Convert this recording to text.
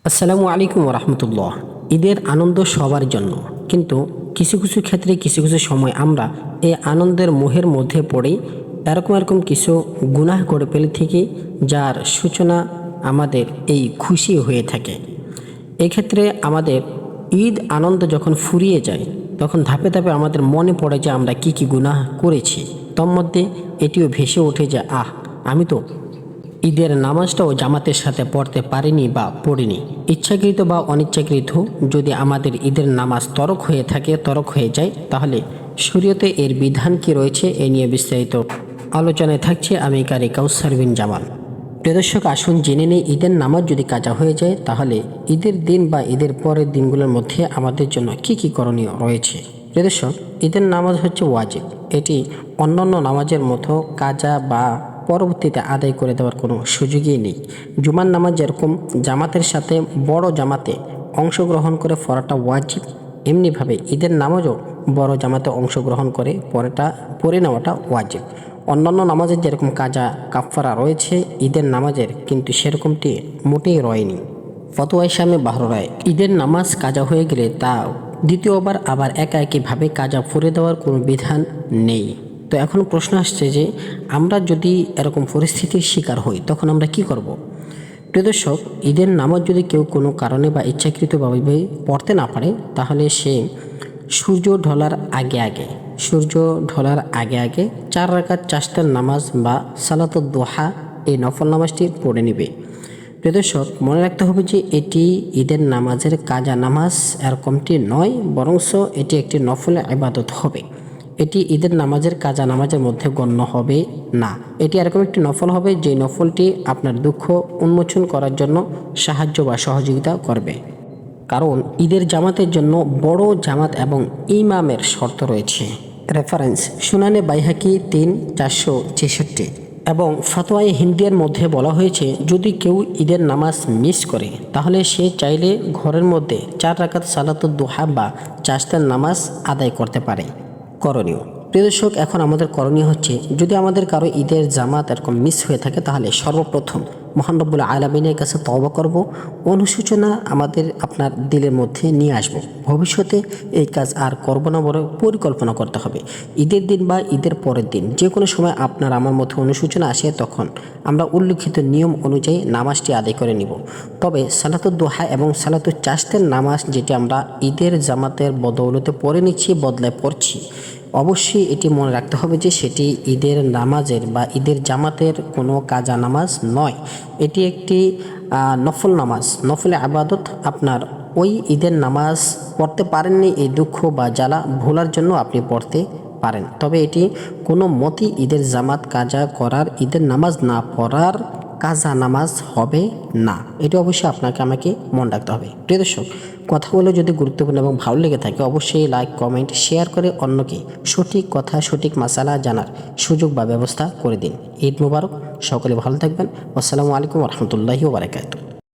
আসসালামু আলাইকুম রহমতুল্লাহ। ঈদের আনন্দ সবার জন্য, কিন্তু কিছু কিছু ক্ষেত্রে কিছু কিছু সময় আমরা এই আনন্দের মোহের মধ্যে পড়েই এরকম কিছু গুনাহ করে ফেলে থাকি, যার সূচনা আমাদের এই খুশি হয়ে থাকে। এক্ষেত্রে আমাদের ঈদ আনন্দ যখন ফুরিয়ে যায়, তখন ধাপে ধাপে আমাদের মনে পড়ে যে আমরা কি কি গুনাহ করেছি। তন্মধ্যে এটিও ভেসে ওঠে যে আমি তো ঈদের নামাজটাও জামাতের সাথে পড়তে পারিনি বা পড়িনি। ইচ্ছাকৃত বা অনিচ্ছাকৃত যদি আমাদের ঈদের নামাজ তরক হয়ে থাকে, তরক হয়ে যায়, তাহলে শরীয়তে এর বিধান কি রয়েছে এ নিয়ে বিস্তারিত আলোচনায় থাকছে আমি কারি কাউসার বিন জামাল। প্রিয় দর্শক, আসুন জেনে নিই ঈদের নামাজ যদি কাজা হয়ে যায় তাহলে ঈদের দিন বা ঈদের পরের দিনগুলোর মধ্যে আমাদের জন্য কি কি করণীয় রয়েছে। প্রিয় দর্শক, ঈদের নামাজ হচ্ছে ওয়াজিব। এটি অন্যান্য নামাজের মতো কাজা বা পরবর্তীতে আদায় করে দেওয়ার কোনো সুযোগই নেই। জুমার নামাজ যেরকম জামাতের সাথে বড় জামাতে অংশগ্রহণ করে পড়াটা ওয়াজিব, এমনিভাবে ঈদের নামাজও বড় জামাতে অংশগ্রহণ করে পড়ে নেওয়াটা ওয়াজিব। অন্যান্য নামাজের যেরকম কাজা কাফফারা রয়েছে, ঈদের নামাজের কিন্তু সেরকমটি মোটেই রয়নি। ফতোয়া ইসলামে বাহরায় ঈদের নামাজ কাজা হয়ে গেলে তা দ্বিতীয়বার আবার একইভাবে কাজা পড়ে দেওয়ার কোনো বিধান নেই। তো এখন প্রশ্ন আসছে যে আমরা যদি এরকম পরিস্থিতির শিকার হই তখন আমরা কি করব। প্রিয় দর্শক, ঈদের নামাজ যদি কেউ কোনো কারণে বা ইচ্ছাকৃতভাবে পড়তে না পারে, তাহলে সে সূর্য ঢলার আগে আগে 4 রাকাত চাশতের নামাজ বা সালাতুদ দুহা এই নফল নামাজটি পড়ে নেবে। প্রিয় দর্শক, মনে রাখতে হবে যে এটি ঈদের নামাজের কাজা নামাজ এরকমটি নয়, বরংস এটি একটি নফল ইবাদত হবে। এটি ঈদের নামাজের কাজা নামাজের মধ্যে গণ্য হবে না। এটি এরকম একটি নফল হবে যে নফলটি আপনার দুঃখ উন্মোচন করার জন্য সাহায্য বা সহযোগিতা করবে। কারণ ঈদের জামাতের জন্য বড় জামাত এবং ইমামের শর্ত রয়েছে। রেফারেন্স: সুনানে বাইহাকি 3/466 এবং ফতোয়ায়ে হিন্দিয়ার মধ্যে বলা হয়েছে, যদি কেউ ঈদের নামাজ মিস করে তাহলে সে চাইলে ঘরের মধ্যে 4 রাকাত সালাতুদ দুহা বা চাশতের নামাজ আদায় করতে পারে। করণীয়: প্রিয় দর্শক, এখন আমাদের করণীয় হচ্ছে, যদি আমাদের কারো ঈদের জামাত এরকম মিস হয়ে থাকে তাহলে সর্বপ্রথম মহান রব্বুল আলামিনের কাছে তওবা করব, অনুশোচনা আপনার দিলের মধ্যে নিয়ে আসব। ভবিষ্যতে এই কাজ আর করব না বলে পরিকল্পনা করতে হবে। ঈদের দিন বা ঈদের পরের দিন যে কোনো সময় আপনার আমার মধ্যে অনুশোচনা আসে, তখন আমরা উল্লিখিত নিয়ম অনুযায়ী নামাজটি আদায় করে নিব। তবে সালাতুদ দুহা এবং সালাতুল চাশতের নামাজ যেটি আমরা ঈদের জামাতের বদৌলতে পড়ে নিচ্ছি, বদলায় পড়ছি, অবশ্যই এটি মনে রাখতে হবে যে সেটি ঈদের নামাজের বা ঈদের জামাতের কোনো কাজা নামাজ নয়। এটি একটি নফল নামাজ, নফলে আবাদত। আপনার ওই ঈদের নামাজ পড়তে পারেননি, এই দুঃখ বা জ্বালা ভোলার জন্য আপনি পড়তে পারেন, তবে এটি কোনো মতেই ঈদের জামাত কাজা করার, ঈদের নামাজ না পড়ার কাজা নামাজ হবে না। এটি অবশ্যই আপনাকে আমাকে মনে রাখতে হবে। প্রিয় দর্শক, কথাগুলো যদি গুরুত্বপূর্ণ এবং ভালো লেগে থাকে অবশ্যই লাইক, কমেন্ট, শেয়ার করে অন্যকে সঠিক কথা, সঠিক মাসালা জানার সুযোগ বা ব্যবস্থা করে দিন। ঈদ মুবারক, সকলে ভালো থাকবেন। আসসালামু আলাইকুম রহমতুল্লাহি ওয়া বারাকাতুহু।